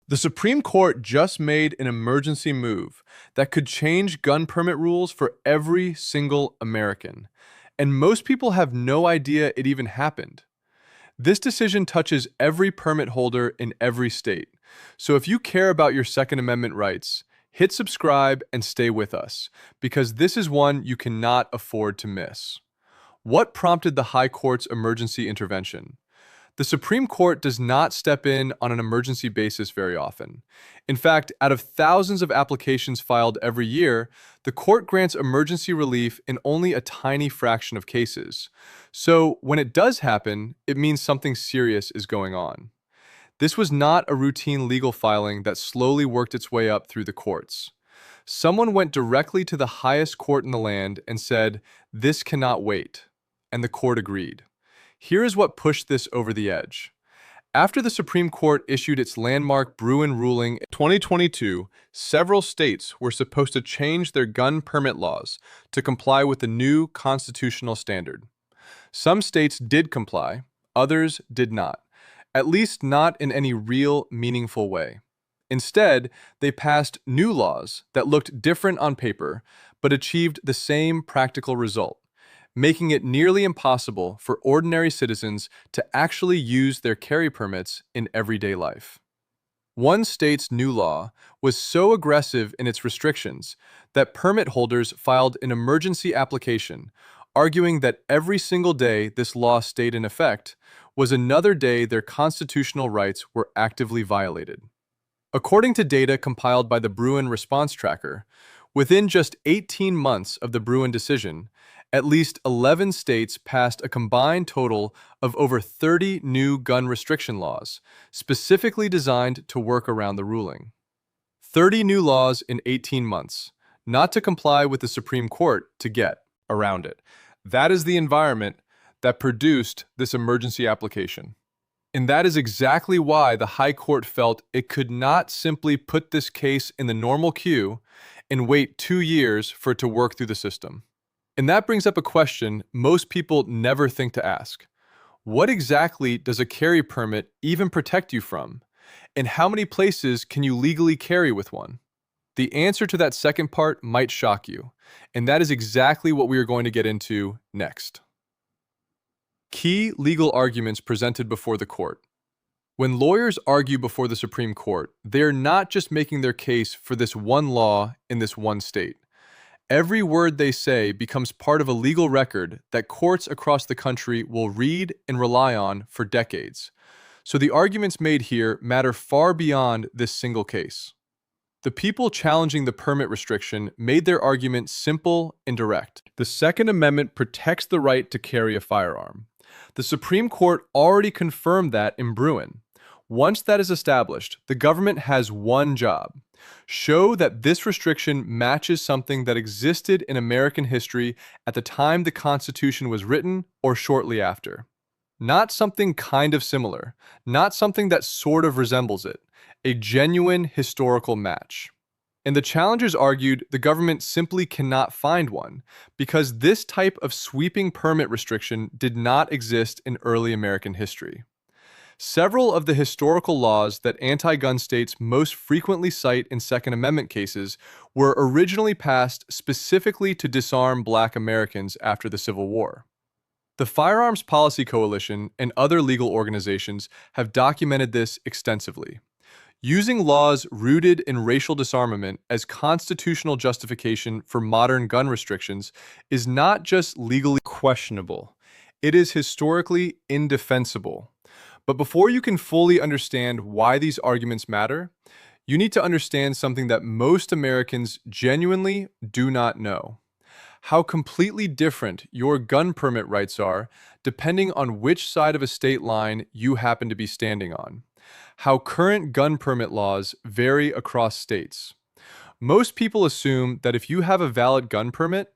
The Supreme Court just made an emergency move that could change gun permit rules for every single American. And most people have no idea it even happened. This decision touches every permit holder in every state. So if you care about your Second Amendment rights, hit subscribe and stay with us, because this is one you cannot afford to miss. What prompted the High Court's emergency intervention? The Supreme Court does not step in on an emergency basis very often. In fact, out of thousands of applications filed every year, the court grants emergency relief in only a tiny fraction of cases. So, when it does happen, it means something serious is going on. This was not a routine legal filing that slowly worked its way up through the courts. Someone went directly to the highest court in the land and said, "This cannot wait." And the court agreed. Here is what pushed this over the edge. After the Supreme Court issued its landmark Bruen ruling in 2022, several states were supposed to change their gun permit laws to comply with the new constitutional standard. Some states did comply, others did not, at least not in any real, meaningful way. Instead, they passed new laws that looked different on paper, but achieved the same practical result, making it nearly impossible for ordinary citizens to actually use their carry permits in everyday life. One state's new law was so aggressive in its restrictions that permit holders filed an emergency application, arguing that every single day this law stayed in effect was another day their constitutional rights were actively violated. According to data compiled by the Bruen Response Tracker, within just 18 months of the Bruen decision, at least 11 states passed a combined total of over 30 new gun restriction laws, specifically designed to work around the ruling. 30 new laws in 18 months, not to comply with the Supreme Court, to get around it. That is the environment that produced this emergency application. And that is exactly why the High Court felt it could not simply put this case in the normal queue and wait 2 years for it to work through the system. And that brings up a question most people never think to ask. What exactly does a carry permit even protect you from? And how many places can you legally carry with one? The answer to that second part might shock you, and that is exactly what we are going to get into next. Key legal arguments presented before the court. When lawyers argue before the Supreme Court, they are not just making their case for this one law in this one state. Every word they say becomes part of a legal record that courts across the country will read and rely on for decades. So the arguments made here matter far beyond this single case. The people challenging the permit restriction made their argument simple and direct. The Second Amendment protects the right to carry a firearm. The Supreme Court already confirmed that in Bruen. Once that is established, the government has one job: show that this restriction matches something that existed in American history at the time the Constitution was written or shortly after. Not something kind of similar, not something that sort of resembles it, a genuine historical match. And the challengers argued the government simply cannot find one because this type of sweeping permit restriction did not exist in early American history. Several of the historical laws that anti-gun states most frequently cite in Second Amendment cases were originally passed specifically to disarm Black Americans after the Civil War. The Firearms Policy Coalition and other legal organizations have documented this extensively. Using laws rooted in racial disarmament as constitutional justification for modern gun restrictions is not just legally questionable, it is historically indefensible. But before you can fully understand why these arguments matter, you need to understand something that most Americans genuinely do not know: how completely different your gun permit rights are depending on which side of a state line you happen to be standing on. How current gun permit laws vary across states. Most people assume that if you have a valid gun permit,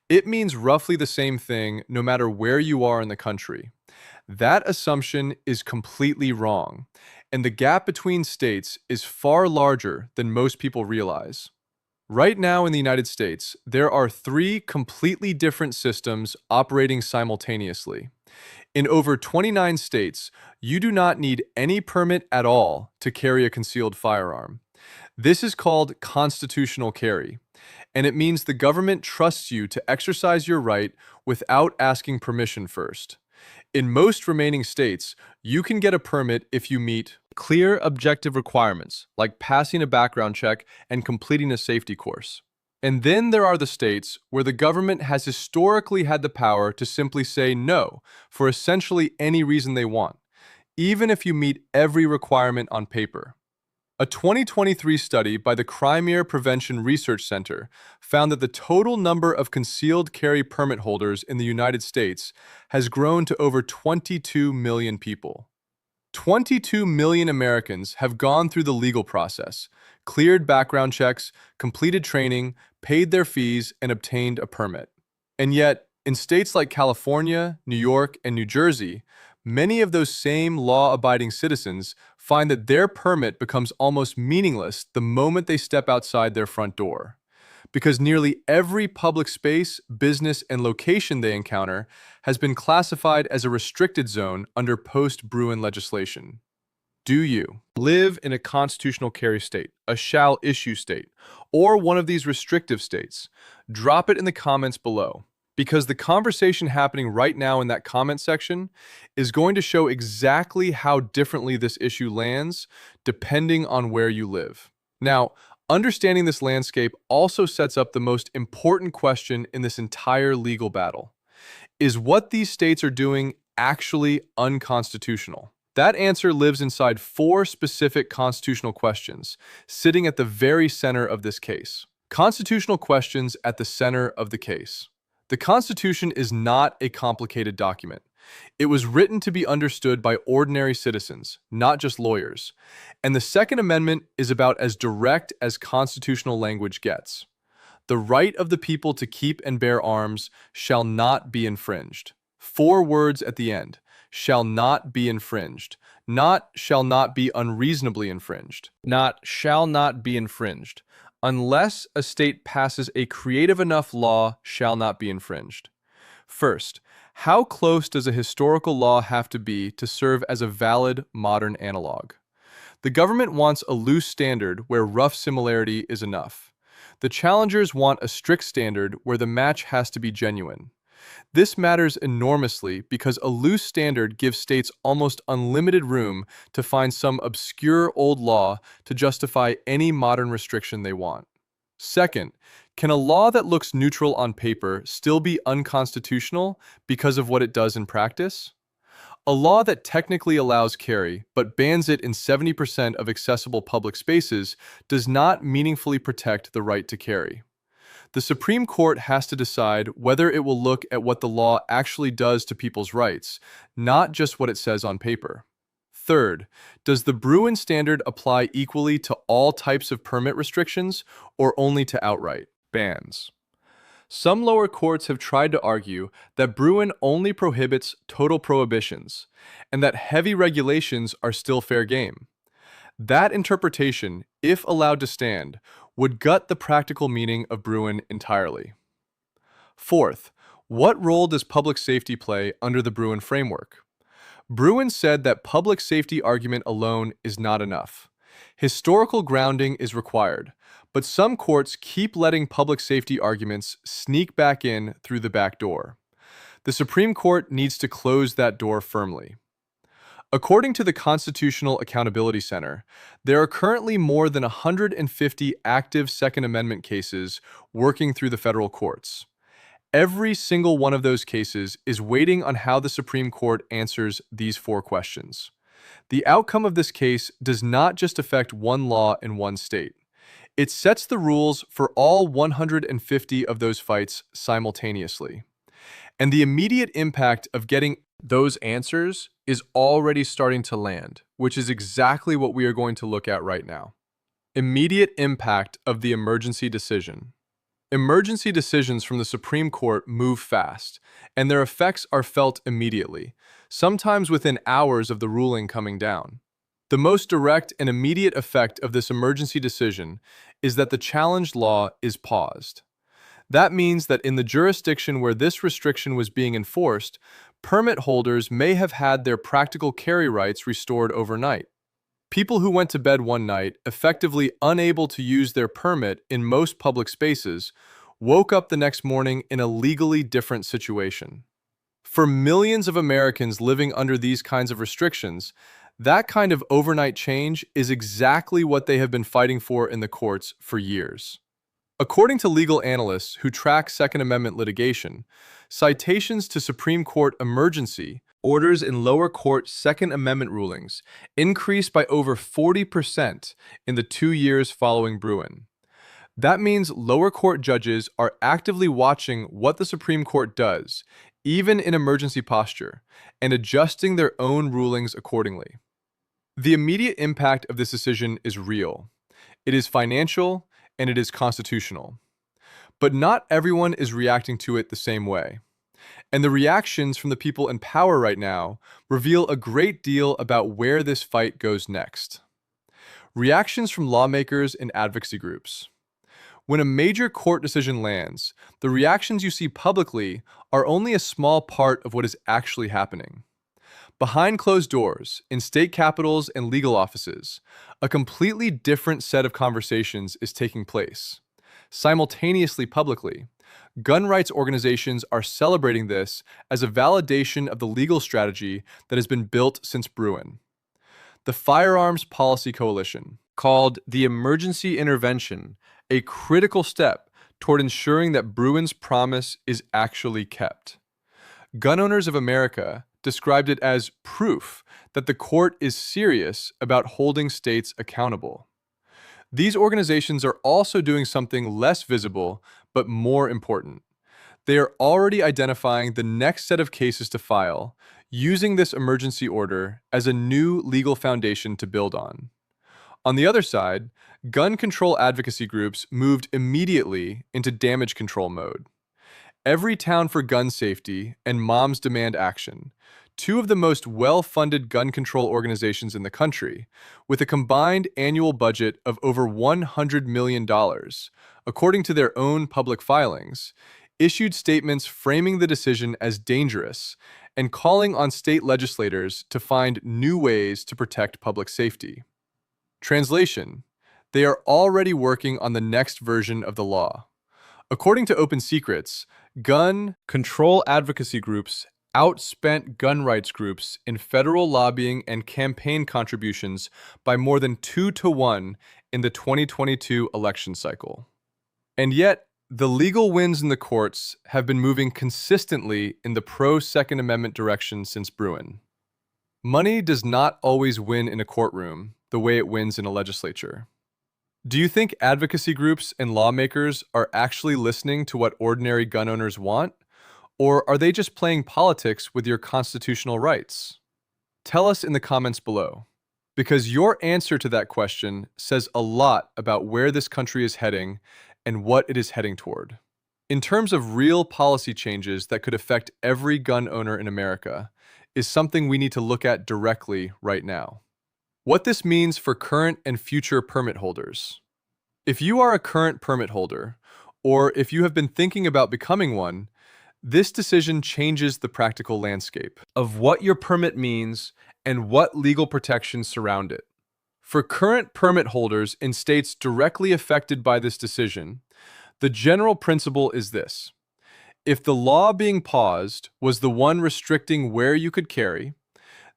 it means roughly the same thing no matter where you are in the country. That assumption is completely wrong, and the gap between states is far larger than most people realize. Right now in the United States, there are 3 completely different systems operating simultaneously. In over 29 states, you do not need any permit at all to carry a concealed firearm. This is called constitutional carry, and it means the government trusts you to exercise your right without asking permission first. In most remaining states, you can get a permit if you meet clear objective requirements, like passing a background check and completing a safety course. And then there are the states where the government has historically had the power to simply say no for essentially any reason they want, even if you meet every requirement on paper. A 2023 study by the Crimea Prevention Research Center found that the total number of concealed carry permit holders in the United States has grown to over 22 million people. 22 million Americans have gone through the legal process, cleared background checks, completed training, paid their fees, and obtained a permit. And yet, in states like California, New York, and New Jersey, many of those same law-abiding citizens find that their permit becomes almost meaningless the moment they step outside their front door, because nearly every public space, business, and location they encounter has been classified as a restricted zone under post-Bruen legislation. Do you live in a constitutional carry state, a shall-issue state, or one of these restrictive states? Drop it in the comments below, because the conversation happening right now in that comment section is going to show exactly how differently this issue lands depending on where you live. Now, understanding this landscape also sets up the most important question in this entire legal battle. Is what these states are doing actually unconstitutional? That answer lives inside 4 specific constitutional questions, sitting at the very center of this case. Constitutional questions at the center of the case. The Constitution is not a complicated document. It was written to be understood by ordinary citizens, not just lawyers. And the Second Amendment is about as direct as constitutional language gets. The right of the people to keep and bear arms shall not be infringed. 4 words at the end. Shall not be infringed. Not shall not be unreasonably infringed. Not shall not be infringed. Unless a state passes a creative enough law, shall not be infringed. First, how close does a historical law have to be to serve as a valid modern analog? The government wants a loose standard where rough similarity is enough. The challengers want a strict standard where the match has to be genuine. This matters enormously because a loose standard gives states almost unlimited room to find some obscure old law to justify any modern restriction they want. Second, can a law that looks neutral on paper still be unconstitutional because of what it does in practice? A law that technically allows carry, but bans it in 70% of accessible public spaces, does not meaningfully protect the right to carry. The Supreme Court has to decide whether it will look at what the law actually does to people's rights, not just what it says on paper. Third, does the Bruen standard apply equally to all types of permit restrictions or only to outright bans? Some lower courts have tried to argue that Bruen only prohibits total prohibitions and that heavy regulations are still fair game. That interpretation, if allowed to stand, would gut the practical meaning of Bruen entirely. Fourth, what role does public safety play under the Bruen framework? Bruen said that public safety argument alone is not enough. Historical grounding is required, but some courts keep letting public safety arguments sneak back in through the back door. The Supreme Court needs to close that door firmly. According to the Constitutional Accountability Center, there are currently more than 150 active Second Amendment cases working through the federal courts. Every single one of those cases is waiting on how the Supreme Court answers these 4 questions. The outcome of this case does not just affect one law in one state. It sets the rules for all 150 of those fights simultaneously. And the immediate impact of getting those answers is already starting to land, which is exactly what we are going to look at right now. Immediate impact of the emergency decision. Emergency decisions from the Supreme Court move fast, and their effects are felt immediately, sometimes within hours of the ruling coming down. The most direct and immediate effect of this emergency decision is that the challenged law is paused. That means that in the jurisdiction where this restriction was being enforced, permit holders may have had their practical carry rights restored overnight. People who went to bed one night, effectively unable to use their permit in most public spaces, woke up the next morning in a legally different situation. For millions of Americans living under these kinds of restrictions, that kind of overnight change is exactly what they have been fighting for in the courts for years. According to legal analysts who track Second Amendment litigation, citations to Supreme Court emergency orders in lower court Second Amendment rulings increased by over 40% in the 2 years following Bruen. That means lower court judges are actively watching what the Supreme Court does, even in emergency posture, and adjusting their own rulings accordingly. The immediate impact of this decision is real. It is financial, and it is constitutional. But not everyone is reacting to it the same way. And the reactions from the people in power right now reveal a great deal about where this fight goes next. Reactions from lawmakers and advocacy groups. When a major court decision lands, the reactions you see publicly are only a small part of what is actually happening. Behind closed doors, in state capitals and legal offices, a completely different set of conversations is taking place. Simultaneously publicly, gun rights organizations are celebrating this as a validation of the legal strategy that has been built since Bruen. The Firearms Policy Coalition, called the Emergency Intervention, a critical step toward ensuring that Bruen's promise is actually kept. Gun Owners of America described it as proof that the court is serious about holding states accountable. These organizations are also doing something less visible but more important. They are already identifying the next set of cases to file, using this emergency order as a new legal foundation to build on. On the other side, gun control advocacy groups moved immediately into damage control mode. Everytown for Gun Safety and Moms Demand Action, two of the most well-funded gun control organizations in the country, with a combined annual budget of over $100 million, according to their own public filings, issued statements framing the decision as dangerous and calling on state legislators to find new ways to protect public safety. Translation: they are already working on the next version of the law. According to Open Secrets, gun control advocacy groups outspent gun rights groups in federal lobbying and campaign contributions by more than 2-to-1 in the 2022 election cycle. And yet, the legal wins in the courts have been moving consistently in the pro-Second Amendment direction since Bruen. Money does not always win in a courtroom the way it wins in a legislature. Do you think advocacy groups and lawmakers are actually listening to what ordinary gun owners want? Or are they just playing politics with your constitutional rights? Tell us in the comments below, because your answer to that question says a lot about where this country is heading and what it is heading toward. In terms of real policy changes that could affect every gun owner in America, is something we need to look at directly right now. What this means for current and future permit holders. If you are a current permit holder, or if you have been thinking about becoming one, this decision changes the practical landscape of what your permit means and what legal protections surround it. For current permit holders in states directly affected by this decision, the general principle is this: if the law being paused was the one restricting where you could carry,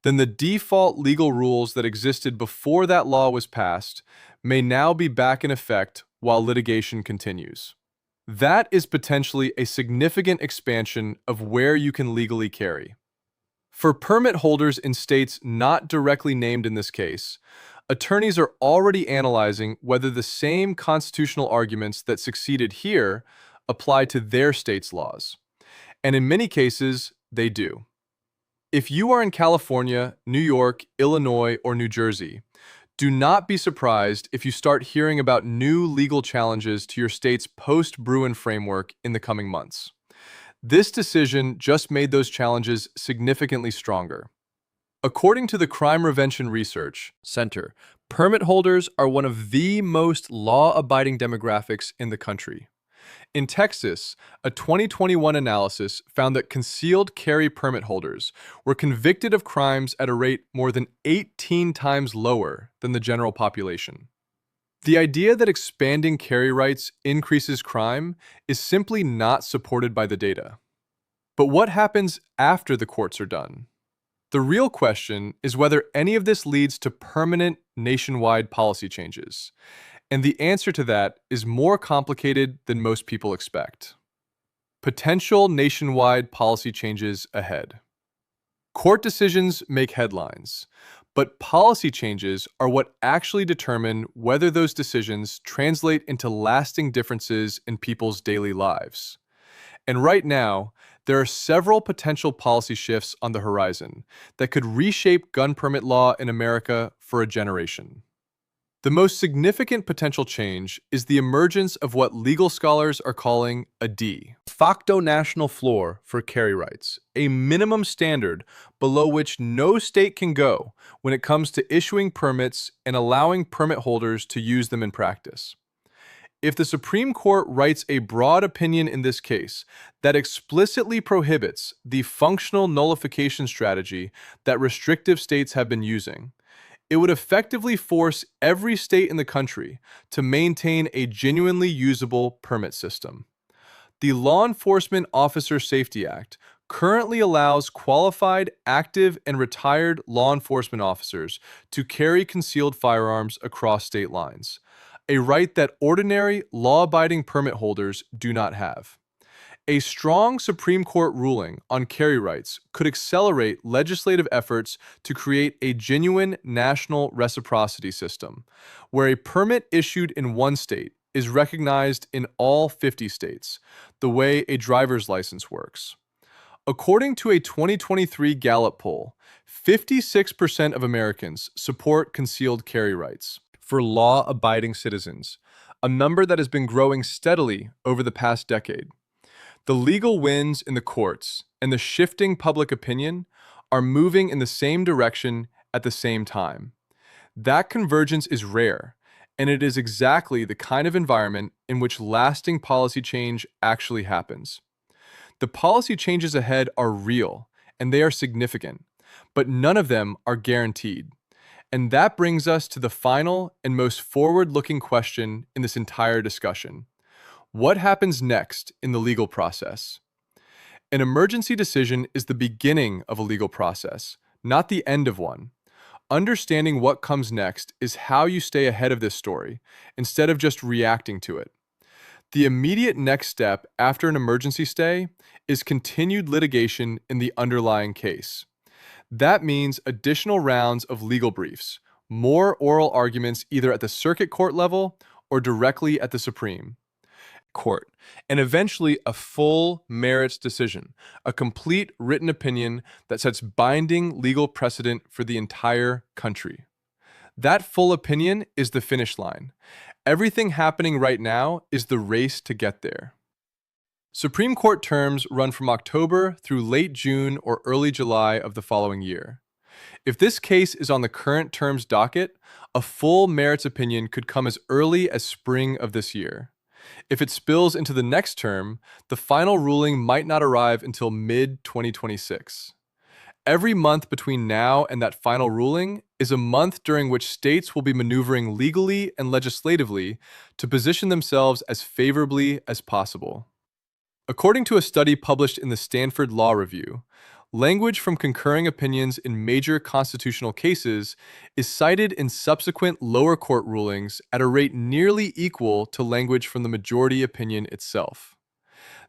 then the default legal rules that existed before that law was passed may now be back in effect while litigation continues. That is potentially a significant expansion of where you can legally carry. For permit holders in states not directly named in this case, attorneys are already analyzing whether the same constitutional arguments that succeeded here apply to their state's laws. And in many cases, they do. If you are in California, New York, Illinois, or New Jersey, do not be surprised if you start hearing about new legal challenges to your state's post-Bruen framework in the coming months. This decision just made those challenges significantly stronger. According to the Crime Prevention Research Center, permit holders are one of the most law-abiding demographics in the country. In Texas, a 2021 analysis found that concealed carry permit holders were convicted of crimes at a rate more than 18 times lower than the general population. The idea that expanding carry rights increases crime is simply not supported by the data. But what happens after the courts are done? The real question is whether any of this leads to permanent nationwide policy changes. And the answer to that is more complicated than most people expect. Potential nationwide policy changes ahead. Court decisions make headlines, but policy changes are what actually determine whether those decisions translate into lasting differences in people's daily lives. And right now, there are several potential policy shifts on the horizon that could reshape gun permit law in America for a generation. The most significant potential change is the emergence of what legal scholars are calling a de facto national floor for carry rights, a minimum standard below which no state can go when it comes to issuing permits and allowing permit holders to use them in practice. If the Supreme Court writes a broad opinion in this case that explicitly prohibits the functional nullification strategy that restrictive states have been using, it would effectively force every state in the country to maintain a genuinely usable permit system. The Law Enforcement Officer Safety Act currently allows qualified, active, and retired law enforcement officers to carry concealed firearms across state lines, a right that ordinary, law-abiding permit holders do not have. A strong Supreme Court ruling on carry rights could accelerate legislative efforts to create a genuine national reciprocity system, where a permit issued in one state is recognized in all 50 states, the way a driver's license works. According to a 2023 Gallup poll, 56% of Americans support concealed carry rights for law-abiding citizens, a number that has been growing steadily over the past decade. The legal wins in the courts and the shifting public opinion are moving in the same direction at the same time. That convergence is rare, and it is exactly the kind of environment in which lasting policy change actually happens. The policy changes ahead are real, and they are significant, but none of them are guaranteed. And that brings us to the final and most forward-looking question in this entire discussion. What happens next in the legal process? An emergency decision is the beginning of a legal process, not the end of one. Understanding what comes next is how you stay ahead of this story, instead of just reacting to it. The immediate next step after an emergency stay is continued litigation in the underlying case. That means additional rounds of legal briefs, more oral arguments either at the circuit court level or directly at the Supreme Court, and eventually a full merits decision, a complete written opinion that sets binding legal precedent for the entire country. That full opinion is the finish line. Everything happening right now is the race to get there. Supreme Court terms run from October through late June or early July of the following year. If this case is on the current terms docket, a full merits opinion could come as early as spring of this year. If it spills into the next term, the final ruling might not arrive until mid-2026. Every month between now and that final ruling is a month during which states will be maneuvering legally and legislatively to position themselves as favorably as possible. According to a study published in the Stanford Law Review, language from concurring opinions in major constitutional cases is cited in subsequent lower court rulings at a rate nearly equal to language from the majority opinion itself.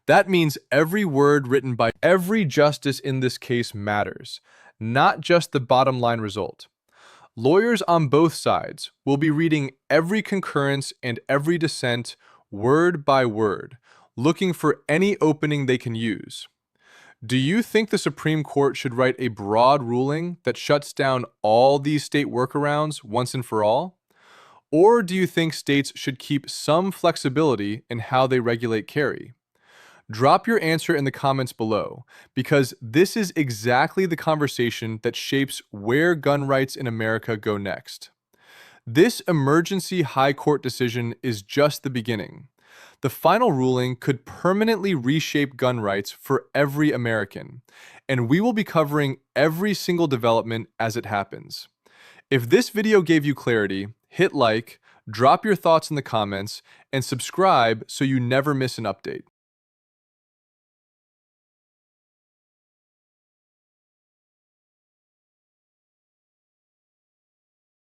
That means every word written by every justice in this case matters, not just the bottom line result. Lawyers on both sides will be reading every concurrence and every dissent word by word, looking for any opening they can use. Do you think the Supreme Court should write a broad ruling that shuts down all these state workarounds once and for all? Or do you think states should keep some flexibility in how they regulate carry? Drop your answer in the comments below, because this is exactly the conversation that shapes where gun rights in America go next. This emergency high court decision is just the beginning. The final ruling could permanently reshape gun rights for every American, and we will be covering every single development as it happens. If this video gave you clarity, hit like, drop your thoughts in the comments, and subscribe so you never miss an update.